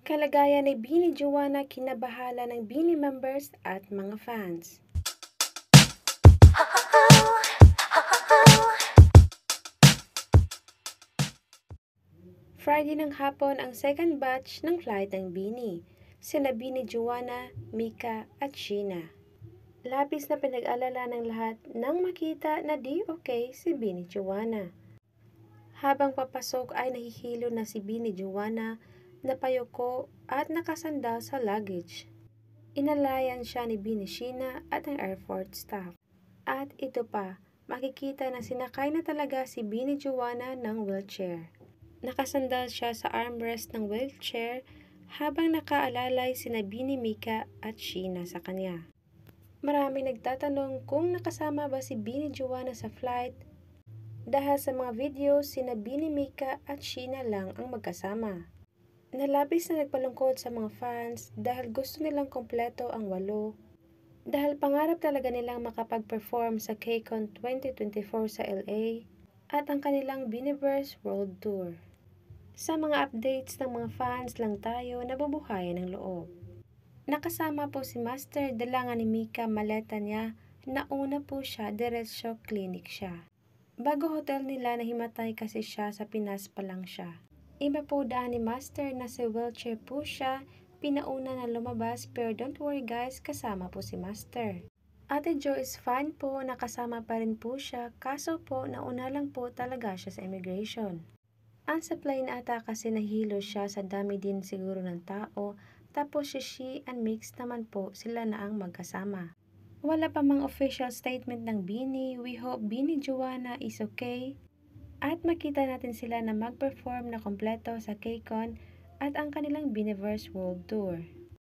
Kalagayan ni Bini Juana kinabahala ng Bini members at mga fans. Friday ng hapon ang second batch ng flight ng Bini, sina Bini Juana, Mika at Sheena. Labis na pinag-alala ng lahat nang makita na di okay si Bini Juana. Habang papasok ay nahihilo na si Bini Juana, napayuko at nakasandal sa luggage. Inalayan siya ni Bini Sheena at ang airport staff. At ito pa, makikita na sinakay na talaga si Bini Juana ng wheelchair. Nakasandal siya sa armrest ng wheelchair habang nakaalalay sina Bini, Mika at Sheena sa kanya. Maraming nagtatanong kung nakasama ba si Bini Juana sa flight dahil sa mga videos sina Bini, Mika at Sheena lang ang magkasama. Nalabis na nagpalungkot sa mga fans dahil gusto nilang kompleto ang 8 dahil pangarap talaga nilang makapag-perform sa KCON 2024 sa LA at ang kanilang Biniverse World Tour. Sa mga updates ng mga fans lang tayo nabubuhayan ng loob. Nakasama po si Master Dalangan ni Mika, maleta niya, nauna po siya, diretsyo clinic siya. Bago hotel nila nahimatay kasi siya, sa Pinas pa lang siya. Iba po daan ni Master na sa wheelchair po siya, pinauna na lumabas pero don't worry guys, kasama po si Master. Ate Jo is fine po, nakasama pa rin po siya, kaso po nauna lang po talaga siya sa immigration. Ang sa plane ata kasi nahilo siya sa dami din siguro ng tao, tapos si She and Mix naman po sila na ang magkasama. Wala pa mang official statement ng Bini, we hope Bini Juana is okay at makita natin sila na mag-perform na kompleto sa KCON at ang kanilang Biniverse World Tour.